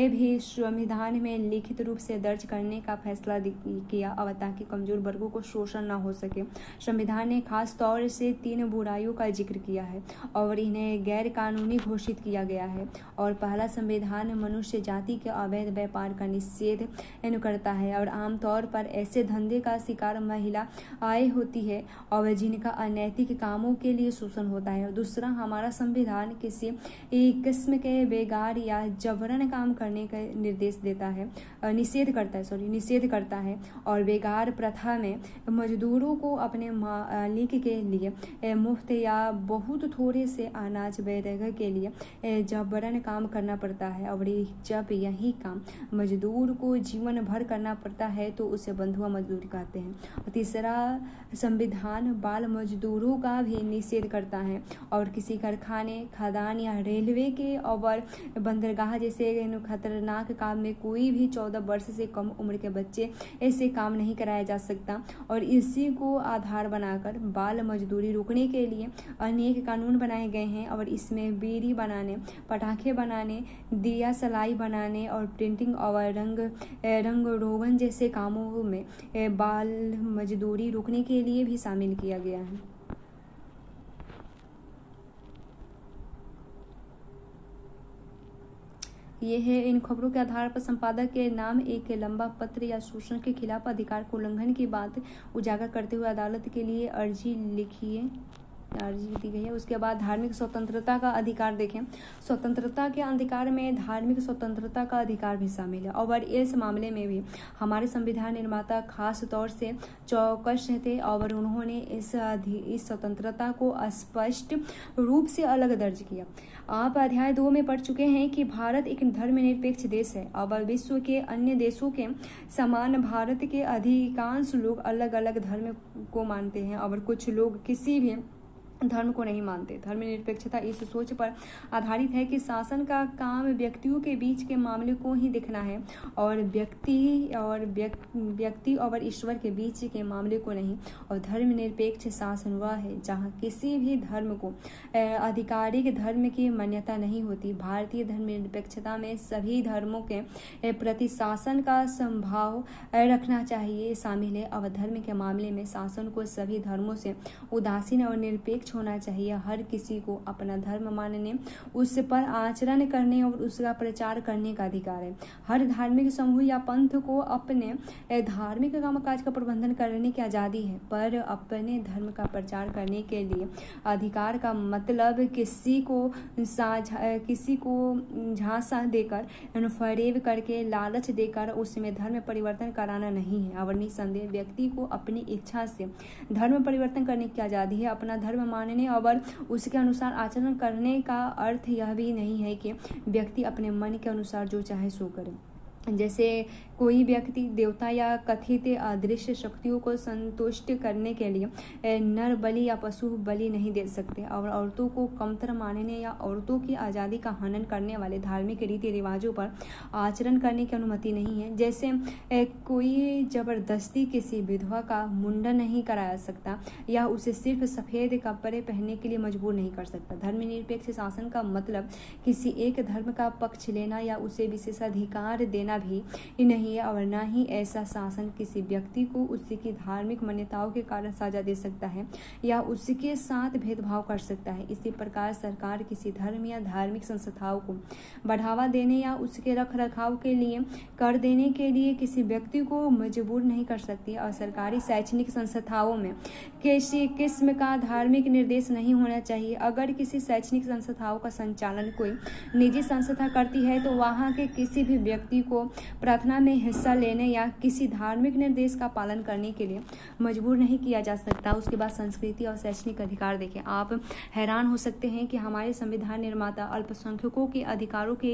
भी संविधान में लिखित रूप से दर्ज करने का फैसला किया और ताकि कमजोर वर्गों को शोषण न हो सके। संविधान ने खास तौर से 3 बुराइयों का जिक्र किया है और इन्हें गैर कानूनी घोषित किया गया है। और पहला, संविधान मनुष्य जाति के अवैध व्यापार का निषेध करता है। और आमतौर पर ऐसे धंधे का शिकार महिला आय होती है और जिनका अनैतिक कामों के लिए शोषण होता है। और दूसरा, हमारा संविधान किसी किस्म के बेगार या जबरन काम करने का निषेध करता है। और बेगार प्रथा में मजदूरों को अपने मालिक के लिए मुफ्त या बहुत थोड़े से अनाज वगैरह के लिए जबरन काम करना पड़ता है। और जब यही काम मजदूर को जीवन भर करना पड़ता है तो उसे बंधुआ मजदूरी कहते हैं। और तीसरा, संविधान बाल मजदूरों का भी निषेध करता है और किसी कारखाने, खदान या रेलवे के और बंदरगाह जैसे खतरनाक काम में कोई भी 14 वर्ष से कम उम्र के बच्चे ऐसे काम नहीं कराया जा सकता। और इसी को आधार बनाकर बाल मजदूरी रोकने के लिए अनेक कानून बनाए गए हैं और इसमें बीड़ी बनाने, पटाखे बनाने, दिया सलाई बनाने और प्रिंटिंग और रंग रोगन जैसे कामों में बाल मजदूरी रोकने के लिए भी शामिल किया गया है। ये है इन खबरों के आधार पर संपादक के नाम एक लंबा पत्र या शोषण के खिलाफ अधिकार को उल्लंघन की बात उजागर करते हुए अदालत के लिए अर्जी दी गई है। उसके बाद धार्मिक स्वतंत्रता का अधिकार देखें। स्वतंत्रता के अधिकार में धार्मिक स्वतंत्रता का अधिकार भी शामिल है और इस मामले में भी हमारे संविधान निर्माता खास तौर से चौकस थे और उन्होंने इस स्वतंत्रता को स्पष्ट रूप से अलग दर्ज किया। आप अध्याय 2 में पढ़ चुके हैं कि भारत एक धर्मनिरपेक्ष देश है और विश्व के अन्य देशों के समान भारत के अधिकांश लोग अलग अलग धर्म को मानते हैं और कुछ लोग किसी भी धर्म को नहीं मानते। धर्मनिरपेक्षता इस सोच पर आधारित है कि शासन का काम व्यक्तियों के बीच के मामले को ही देखना है और व्यक्ति और ईश्वर के बीच के मामले को नहीं। और धर्मनिरपेक्ष शासन वह है जहाँ किसी भी धर्म को आधिकारिक धर्म की मान्यता नहीं होती। भारतीय धर्मनिरपेक्षता में सभी धर्मों के प्रति शासन का संभाव रखना चाहिए शामिल है और धर्म के मामले में शासन को सभी धर्मों से उदासीन और निरपेक्ष होना चाहिए। हर किसी को अपना धर्म मानने, उस पर आचरण करने और उसका प्रचार करने का अधिकार है। हर धार्मिक समूह या पंथ को अपने धार्मिक कामकाज का प्रबंधन करने की आज़ादी है, पर अपने धर्म का प्रचार करने के लिए अधिकार का मतलब किसी को झांसा देकर, फरेब करके, लालच देकर उसमें धर्म परिवर्तन कराना नहीं है। और निसंदेह व्यक्ति को अपनी इच्छा से धर्म परिवर्तन करने की आज़ादी है। अपना धर्म मानने और उसके अनुसार आचरण करने का अर्थ यह भी नहीं है कि व्यक्ति अपने मन के अनुसार जो चाहे सो करे। जैसे कोई व्यक्ति देवता या कथित अदृश्य शक्तियों को संतुष्ट करने के लिए नर बलि या पशु बलि नहीं दे सकते और औरतों को कमतर मानने या औरतों की आज़ादी का हनन करने वाले धार्मिक रीति रिवाजों पर आचरण करने की अनुमति नहीं है। जैसे कोई जबरदस्ती किसी विधवा का मुंडन नहीं कराया सकता या उसे सिर्फ सफ़ेद कपड़े पहनने के लिए मजबूर नहीं कर सकता। धर्मनिरपेक्ष शासन का मतलब किसी एक धर्म का पक्ष लेना या उसे विशेषाधिकार देना भी नहीं है और न ही ऐसा शासन किसी व्यक्ति को उसकी धार्मिक मान्यताओं के कारण सजा दे सकता है या उसके साथ भेदभाव कर सकता है। इसी प्रकार सरकार किसी धर्म या धार्मिक संस्थाओं को बढ़ावा देने या उसके रख रखाव के लिए कर देने के लिए किसी व्यक्ति को मजबूर नहीं कर सकती। और सरकारी शैक्षणिक संस्थाओं में किसी किस्म का धार्मिक निर्देश नहीं होना चाहिए। अगर किसी शैक्षणिक संस्थाओं का संचालन कोई निजी संस्था करती है तो वहाँ के किसी भी व्यक्ति को प्रार्थना में हिस्सा लेने या किसी धार्मिक निर्देश का पालन करने के लिए मजबूर नहीं किया जा सकता। उसके बाद संस्कृति और शैक्षणिक अधिकार देखें। आप हैरान हो सकते हैं कि हमारे संविधान निर्माता अल्पसंख्यकों के अधिकारों के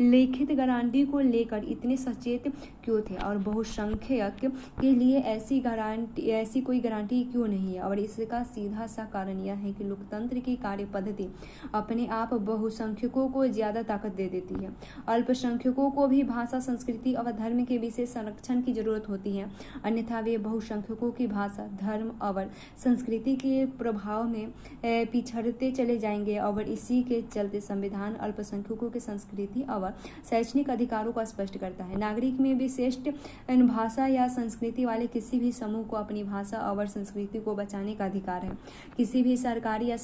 लिखित गारंटी को लेकर इतने सचेत क्यों थे और बहुसंख्यक के लिए ऐसी कोई गारंटी क्यों नहीं है। और इसका सीधा सा कारण यह है कि लोकतंत्र की कार्य पद्धति अपने आप बहुसंख्यकों को ज्यादा ताकत दे देती है। अल्पसंख्यकों को भी भाषा, संस्कृति और धर्म के विशेष संरक्षण की जरूरत होती है, अन्यथा वे बहुसंख्यकों की भाषा, धर्म और संस्कृति के प्रभाव में पिछड़ते चले जाएंगे। और इसी के चलते संविधान अल्पसंख्यकों की संस्कृति और शैक्षणिक अधिकारों को स्पष्ट करता है। नागरिक में विशिष्ट भाषा या संस्कृति वाले किसी भी समूह को अपनी भाषा और संस्कृति को बचाने का अधिकार है। किसी भी सरकारी या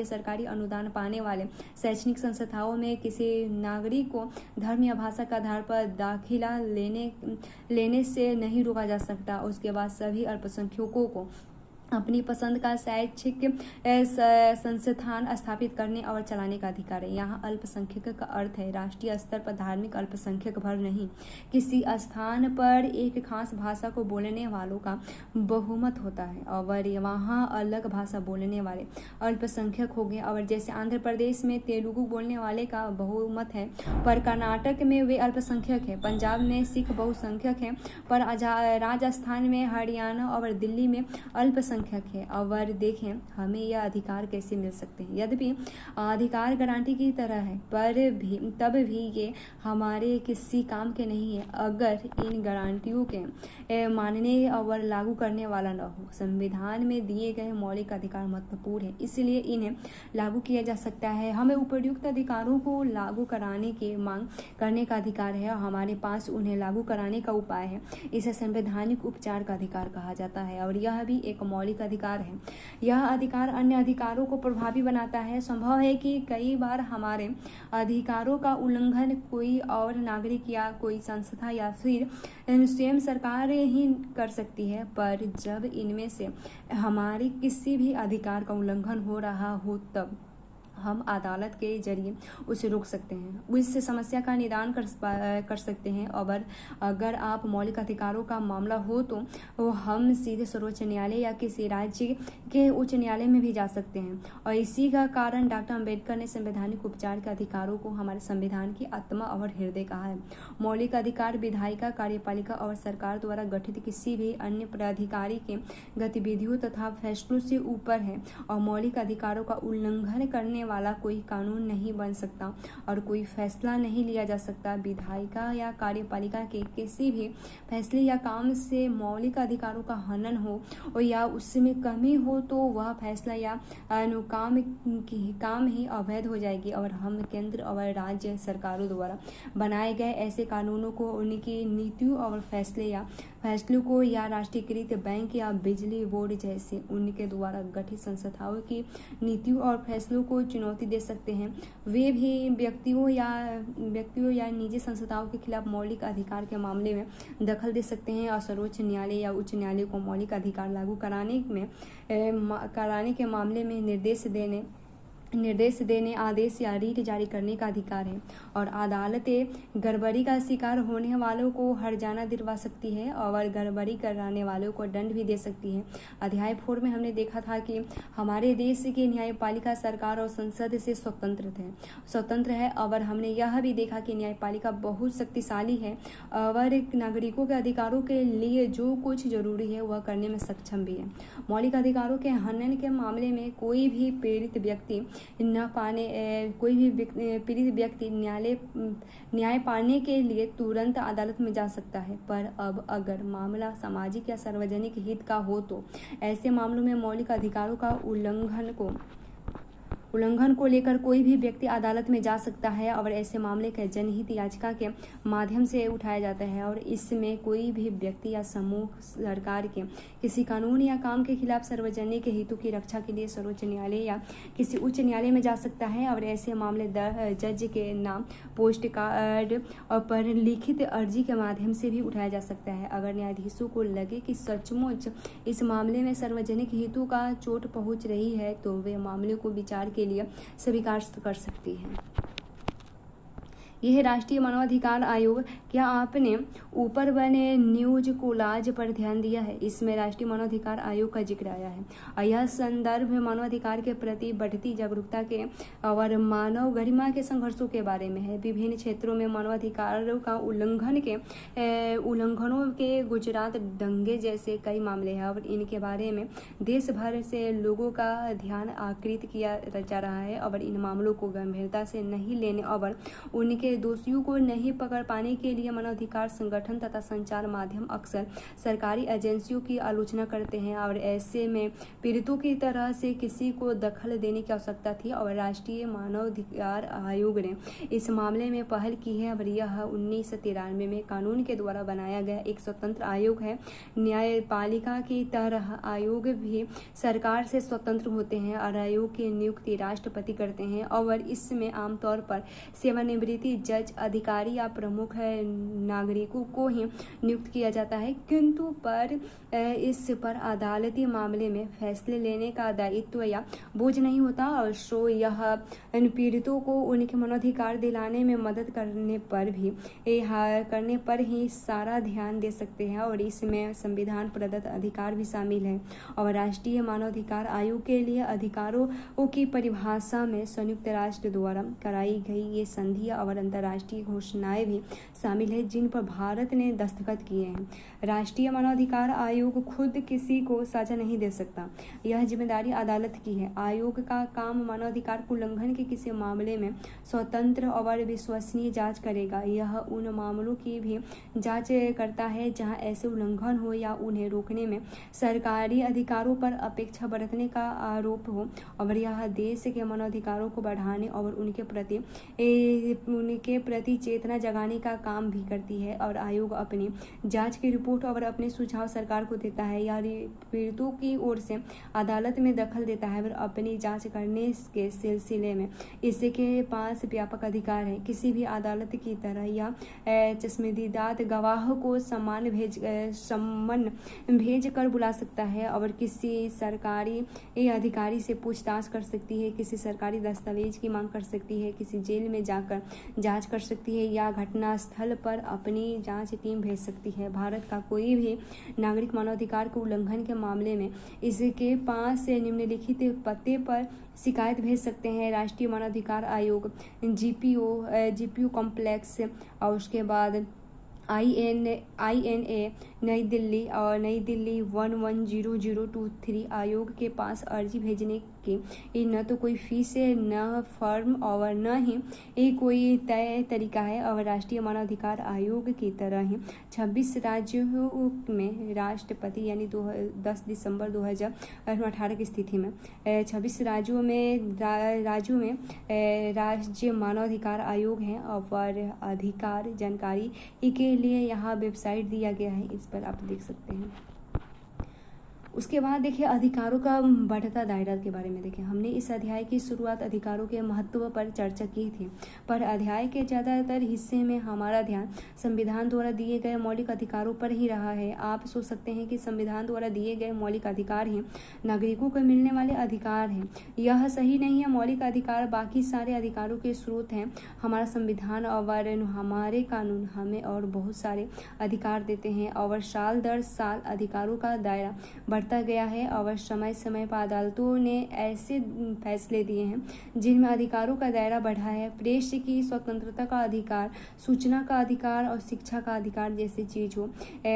सरकारी अनुदान पाने वाले शैक्षणिक संस्थाओं में किसी नागरिक को धर्म या भाषा के आधार पर दाखिला लेने से नहीं रोका जा सकता। उसके बाद सभी अल्पसंख्यकों को अपनी पसंद का शैक्षिक संस्थान स्थापित करने और चलाने का अधिकार है। यहाँ अल्पसंख्यक का अर्थ है राष्ट्रीय स्तर पर धार्मिक अल्पसंख्यक भर नहीं, किसी स्थान पर एक खास भाषा को बोलने वालों का बहुमत होता है और वहाँ अलग भाषा बोलने वाले अल्पसंख्यक हो गए। और जैसे आंध्र प्रदेश में तेलुगु बोलने वाले का बहुमत है पर कर्नाटक में वे अल्पसंख्यक है, पंजाब में सिख बहुसंख्यक है पर राजस्थान में, हरियाणा और दिल्ली में अल्पसंख्यक है। और देखें हमें यह अधिकार कैसे मिल सकते हैं। यद्यपि अधिकार गारंटी की तरह है पर तब भी ये हमारे किसी काम के नहीं है अगर इन गारंटियों के मानने और लागू करने वाला न हो। संविधान में दिए गए मौलिक अधिकार महत्वपूर्ण है, इसलिए इन्हें लागू किया जा सकता है। हमें उपयुक्त अधिकारों को लागू कराने की मांग करने का अधिकार है और हमारे पास उन्हें लागू कराने का उपाय है। इसे संवैधानिक उपचार का अधिकार कहा जाता है और यह भी एक मौलिक अधिकार है। यह अधिकार अन्य अधिकारों को प्रभावी बनाता है। संभव है कि कई बार हमारे अधिकारों का उल्लंघन कोई और नागरिक या कोई संस्था या फिर स्वयं सरकार ही कर सकती है, पर जब इनमें से हमारे किसी भी अधिकार का उल्लंघन हो रहा हो तब हम अदालत के जरिए उसे रोक सकते हैं, उस समस्या का निदान कर सकते हैं। और अगर आप मौलिक अधिकारों का मामला हो तो हम सीधे सर्वोच्च न्यायालय या किसी राज्य के उच्च न्यायालय में भी जा सकते हैं। और इसी का कारण डॉक्टर अम्बेडकर ने संवैधानिक उपचार के अधिकारों को हमारे संविधान की आत्मा और हृदय कहा है। मौलिक अधिकार विधायिका, कार्यपालिका और सरकार द्वारा गठित किसी भी अन्य प्राधिकारी के गतिविधियों तथा फैसलों से ऊपर है और मौलिक अधिकारों का उल्लंघन करने वाला कोई कानून नहीं बन सकता और कोई फैसला नहीं लिया जा सकता। विधायिका या कार्यपालिका के किसी भी फैसले या काम से मौलिक अधिकारों का हनन हो और या उसमें कमी हो तो वह फैसला या काम ही अवैध हो जाएगी और हम केंद्र और राज्य सरकारों द्वारा बनाए गए ऐसे कानूनों को, उनकी नीतियों और फैसलों को या राष्ट्रीयकृत बैंक या बिजली बोर्ड जैसे उनके द्वारा गठित संस्थाओं की नीतियों और फैसलों को चुनौती दे सकते हैं। वे भी व्यक्तियों या निजी संस्थाओं के खिलाफ मौलिक अधिकार के मामले में दखल दे सकते हैं और सर्वोच्च न्यायालय या उच्च न्यायालय को मौलिक अधिकार लागू कराने के मामले में निर्देश देने, आदेश या रीट जारी करने का अधिकार है। और अदालतें गड़बड़ी का शिकार होने वालों को हर्जाना दिलवा सकती है और गड़बड़ी कराने वालों को दंड भी दे सकती है। अध्याय 4 में हमने देखा था कि हमारे देश की न्यायपालिका सरकार और संसद से स्वतंत्र है और हमने यह भी देखा कि न्यायपालिका बहुत शक्तिशाली है और नागरिकों के अधिकारों के लिए जो कुछ जरूरी है वह करने में सक्षम भी है। मौलिक अधिकारों के हनन के मामले में कोई भी पीड़ित व्यक्ति न्याय पाने के लिए तुरंत अदालत में जा सकता है। पर अब अगर मामला सामाजिक या सार्वजनिक हित का हो तो ऐसे मामलों में मौलिक अधिकारों का उल्लंघन को लेकर कोई भी व्यक्ति अदालत में जा सकता है और ऐसे मामले का जनहित याचिका के माध्यम से उठाया जाता है और इसमें कोई भी व्यक्ति या समूह सरकार के किसी कानून या काम के खिलाफ सार्वजनिक हितों की रक्षा के लिए सर्वोच्च न्यायालय या किसी उच्च न्यायालय में जा सकता है और ऐसे मामले जज के नाम, पोस्ट कार्ड और पर लिखित अर्जी के माध्यम से भी उठाया जा सकता है। अगर न्यायाधीशों को लगे कि सचमुच इस मामले में सार्वजनिक हितों का चोट पहुंच रही है तो वे मामले को विचार के लिए स्वीकार कर सकती है। यह राष्ट्रीय मानवाधिकार आयोग, क्या आपने ऊपर बने न्यूज कोलाज पर ध्यान दिया है? इसमें राष्ट्रीय मानवाधिकार आयोग का जिक्र आया है और यह संदर्भ मानवाधिकार के प्रति बढ़ती जागरूकता के और मानव गरिमा के संघर्षों के बारे में है। विभिन्न क्षेत्रों में मानवाधिकारों का उल्लंघनों के गुजरात दंगे जैसे कई मामले हैं और इनके बारे में देश भर से लोगों का ध्यान आकृष्ट किया जा रहा है और इन मामलों को गंभीरता से नहीं लेने और उनके दोषियों को नहीं पकड़ पाने के लिए मानवाधिकार संगठन तथा संचार माध्यम अक्सर सरकारी एजेंसियों की आलोचना करते हैं और ऐसे में पीड़ितों की तरह से किसी को दखल देने की आवश्यकता थी और राष्ट्रीय मानवाधिकार आयोग ने इस मामले में पहल की है और यह 1993 में कानून के द्वारा बनाया गया एक स्वतंत्र आयोग है। न्यायपालिका की तरह आयोग भी सरकार से स्वतंत्र होते हैं और आयोग की नियुक्ति राष्ट्रपति करते हैं और इसमें आमतौर पर सेवानिवृत्ति जज, अधिकारी या प्रमुख नागरिकों को ही नियुक्त किया जाता है, किंतु पर इस पर अदालती मामले में फैसले लेने का दायित्व या बोझ नहीं होता। और सो यह पीड़ितों को उनके मनाधिकार दिलाने में मदद करने पर ही सारा ध्यान दे सकते हैं, और इसमें संविधान प्रदत्त अधिकार भी शामिल है। और राष्ट्रीय मानवाधिकार आयोग के लिए अधिकारों की परिभाषा में संयुक्त राष्ट्र द्वारा कराई गई ये संधियां और अंतर्राष्ट्रीय घोषणाएं भी शामिल है, जिन पर भारत ने दस्तखत किए हैं। राष्ट्रीय मानवाधिकार आयोग खुद किसी को सजा नहीं दे सकता, यह जिम्मेदारी अदालत की है। आयोग का काम मानवाधिकार उल्लंघन के किसी मामले में स्वतंत्र और विश्वसनीय जांच करेगा। यह उन मामलों की भी जांच करता है जहां ऐसे उल्लंघन हो या उन्हें रोकने में सरकारी अधिकारों पर अपेक्षा बरतने का आरोप हो, और यह देश के मानवाधिकारों को बढ़ाने और उनके प्रति चेतना जगाने का काम भी करती है। और आयोग अपनी जांच की रिपोर्ट और अपने सुझाव सरकार को देता है या पीड़ितों की ओर से अदालत में दखल देता है। और अपनी जांच करने के सिलसिले में इसके पास व्यापक अधिकार है। किसी भी अदालत की तरह या चश्मदीदा गवाह को सम्मन भेज कर बुला सकता है, और किसी सरकारी अधिकारी से पूछताछ कर सकती है, किसी सरकारी दस्तावेज की मांग कर सकती है, किसी जेल में जाकर जांच कर सकती है या घटनास्थल पर अपनी जांच टीम भेज सकती है। भारत का कोई भी नागरिक मानवाधिकार के उल्लंघन के मामले में इसके पास निम्नलिखित पते पर शिकायत भेज सकते हैं: राष्ट्रीय मानवाधिकार आयोग, जीपीओ कॉम्प्लेक्स, और उसके बाद INA नई दिल्ली और नई दिल्ली 110023 आयोग के पास अर्जी भेजने की न तो कोई फीस है, न फॉर्म और न ही कोई तय तरीका है। और राष्ट्रीय मानवाधिकार आयोग की तरह ही 26 राज्यों में राष्ट्रपति यानी 10 दिसंबर 2018 की स्थिति में 26 राज्यों में राज्य मानवाधिकार आयोग हैं। और अधिकार जानकारी के लिए यहाँ वेबसाइट दिया गया है, इस पर आप देख सकते हैं। उसके बाद देखिए अधिकारों का बढ़ता दायरा के बारे में देखें। हमने इस अध्याय की शुरुआत अधिकारों के महत्व पर चर्चा की थी, पर अध्याय के ज़्यादातर हिस्से में हमारा ध्यान संविधान द्वारा दिए गए मौलिक अधिकारों पर ही रहा है। आप सोच सकते हैं कि संविधान द्वारा दिए गए मौलिक अधिकार ही नागरिकों को मिलने वाले अधिकार हैं। यह सही नहीं है। मौलिक अधिकार बाकी सारे अधिकारों के स्रोत हैं। हमारा संविधान और हमारे कानून हमें और बहुत सारे अधिकार देते हैं, और साल दर साल अधिकारों का दायरा बढ़ता गया है। और समय समय पर अदालतों ने ऐसे फैसले दिए हैं जिनमें अधिकारों का दायरा बढ़ा है। प्रेस की स्वतंत्रता का अधिकार, सूचना का अधिकार और शिक्षा का अधिकार जैसी चीज़ों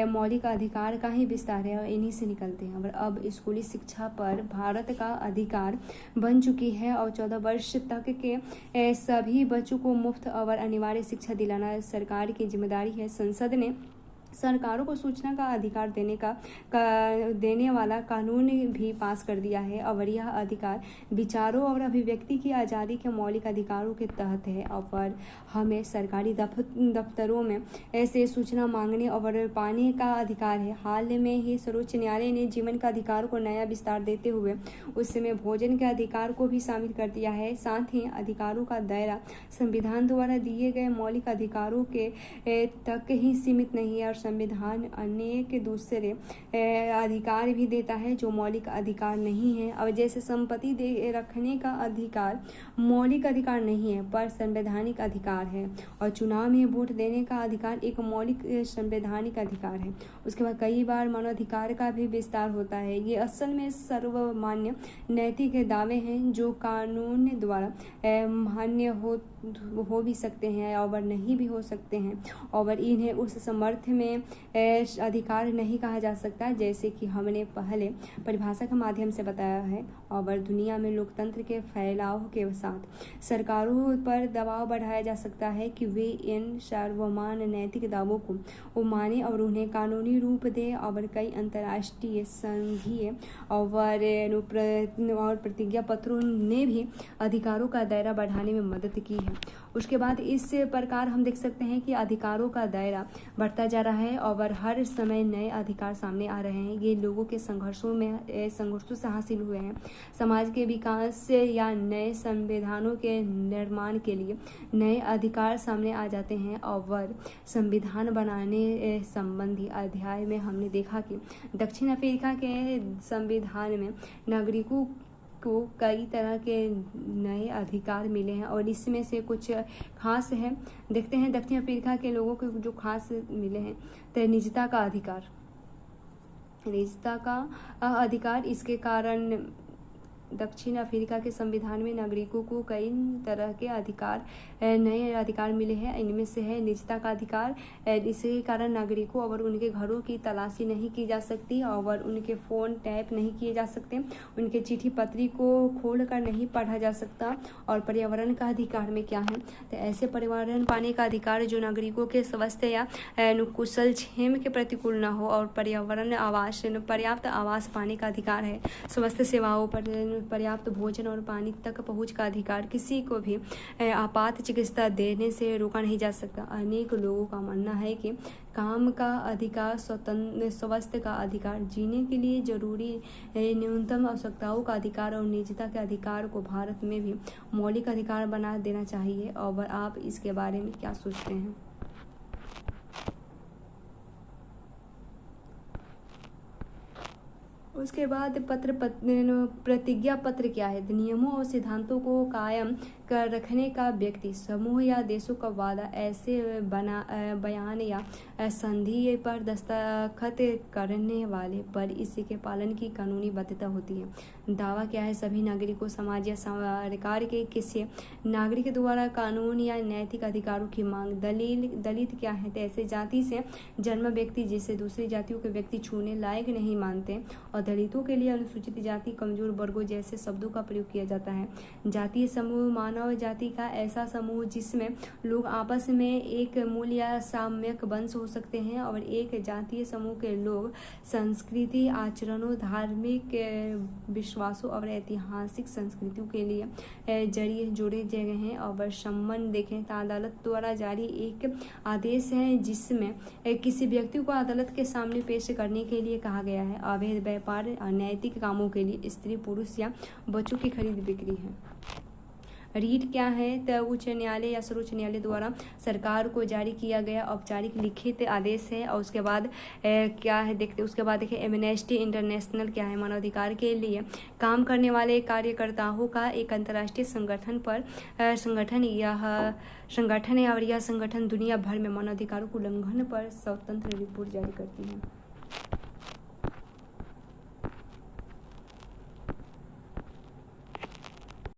मौलिक अधिकार का ही विस्तार है और इन्हीं से निकलते हैं। और अब स्कूली शिक्षा पर भारत का अधिकार बन चुकी है, और 14 वर्ष तक के सभी बच्चों को मुफ्त और अनिवार्य शिक्षा दिलाना सरकार की जिम्मेदारी है। संसद ने सरकारों को सूचना का अधिकार देने वाला कानून भी पास कर दिया है, और यह अधिकार विचारों और अभिव्यक्ति की आज़ादी के मौलिक अधिकारों के तहत है। और हमें सरकारी दफ्तरों में ऐसे सूचना मांगने और पाने का अधिकार है। हाल में ही सर्वोच्च न्यायालय ने जीवन का अधिकार को नया विस्तार देते हुए उसमें भोजन के अधिकार को भी शामिल कर दिया है। साथ ही अधिकारों का दायरा संविधान द्वारा दिए गए मौलिक अधिकारों के तक ही सीमित नहीं है, और संविधान अनेक दूसरे अधिकार भी देता है जो मौलिक अधिकार नहीं है। अब जैसे संपत्ति रखने का अधिकार मौलिक अधिकार नहीं है पर संवैधानिक अधिकार है, और चुनाव में वोट देने का अधिकार एक मौलिक संवैधानिक अधिकार है। उसके बाद कई बार मानवाधिकार का भी विस्तार होता है। ये असल में सर्वमान्य नैतिक दावे हैं जो कानून द्वारा मान्य हो भी सकते हैं और नहीं भी हो सकते हैं, और इन्हें उस समर्थ में अधिकार नहीं कहा जा सकता जैसे कि हमने पहले परिभाषा के माध्यम से बताया है। और दुनिया में लोकतंत्र के फैलाव के साथ सरकारों पर दबाव बढ़ाया जा सकता है कि वे इन सर्वमान्य नैतिक दावों को माने और उन्हें कानूनी रूप दे। और कई अंतर्राष्ट्रीय संघीय और प्रतिज्ञा पत्रों ने भी अधिकारों का दायरा बढ़ाने में मदद की है। उसके बाद इस प्रकार हम देख सकते हैं कि अधिकारों का दायरा बढ़ता जा रहा है और हर समय नए अधिकार सामने आ रहे हैं। ये लोगों के संघर्षों से हासिल हुए हैं। समाज के विकास से या नए संविधानों के निर्माण के लिए नए अधिकार सामने आ जाते हैं और संविधान बनाने संबंधी अध्याय में हमने देखा कि दक्षिण अफ्रीका के संविधान में नागरिकों को कई तरह के नए अधिकार मिले हैं और इसमें से कुछ खास है। देखते हैं दक्षिण अफ्रीका के लोगों को जो खास मिले हैं। तो निजता का अधिकार इसके कारण दक्षिण अफ्रीका के संविधान में नागरिकों को कई तरह के नए अधिकार मिले हैं। इनमें से है निजता का अधिकार। इसके कारण नागरिकों और उनके घरों की तलाशी नहीं की जा सकती और उनके फ़ोन टैप नहीं किए जा सकते, उनके चिट्ठी पत्री को खोल कर नहीं पढ़ा जा सकता। और पर्यावरण का अधिकार में क्या है, तो ऐसे पर्यावरण पाने का अधिकार जो नागरिकों के स्वास्थ्य या कुशल क्षेम के प्रतिकूल न हो और पर्याप्त आवास पाने का अधिकार है। स्वास्थ्य सेवाओं पर पर्याप्त भोजन और पानी तक पहुंच का अधिकार। किसी को भी आपात चिकित्सा देने से रोका नहीं जा सकता। अनेक लोगों का मानना है कि काम का अधिकार, स्वास्थ्य का अधिकार, जीने के लिए जरूरी न्यूनतम आवश्यकताओं का अधिकार और निजता के अधिकार को भारत में भी मौलिक अधिकार बना देना चाहिए। और आप इसके बारे में क्या सोचते हैं? उसके बाद प्रतिज्ञा पत्र क्या है? नियमों और सिद्धांतों को कायम कर रखने का व्यक्ति, समूह या देशों का वादा, ऐसे बयान या संधि पर दस्तखत करने वाले पर इसके पालन की कानूनी बाध्यता होती है। दावा क्या है? सभी नागरिकों, समाज या सरकार के किसी नागरिक द्वारा कानून या नैतिक अधिकारों की मांग। दलित क्या है? तो ऐसे जाति से जन्म व्यक्ति जिसे दूसरी जातियों के व्यक्ति छूने लायक नहीं मानते। और दलितों के लिए अनुसूचित जाति, कमजोर वर्गों जैसे शब्दों का प्रयोग किया जाता है। जातीय समूह, मानव जाति का ऐसा समूह जिसमें लोग आपस में एक मूल या साम्यक वंश हो सकते हैं। और एक जातीय समूह के लोग संस्कृति, आचरणों, धार्मिक विश्वासों और ऐतिहासिक संस्कृतियों के लिए जुड़े गए हैं। और सम्मान देखें तो अदालत द्वारा जारी एक आदेश है जिसमें किसी व्यक्ति को अदालत के सामने पेश करने के लिए कहा गया है। अवैध व्यापार, अनैतिक कामों के लिए स्त्री, पुरुष या बच्चों की खरीद बिक्री है। रीट क्या है? तो उच्च न्यायालय या सर्वोच्च न्यायालय द्वारा सरकार को जारी किया गया औपचारिक लिखित आदेश है। और उसके बाद क्या है उसके बाद देखिए एमनेस्टी इंटरनेशनल क्या है? मानवाधिकार के लिए काम करने वाले कार्यकर्ताओं का एक अंतर्राष्ट्रीय संगठन है और यह संगठन दुनिया भर में मानवाधिकारों के उल्लंघन पर स्वतंत्र रिपोर्ट जारी करती है।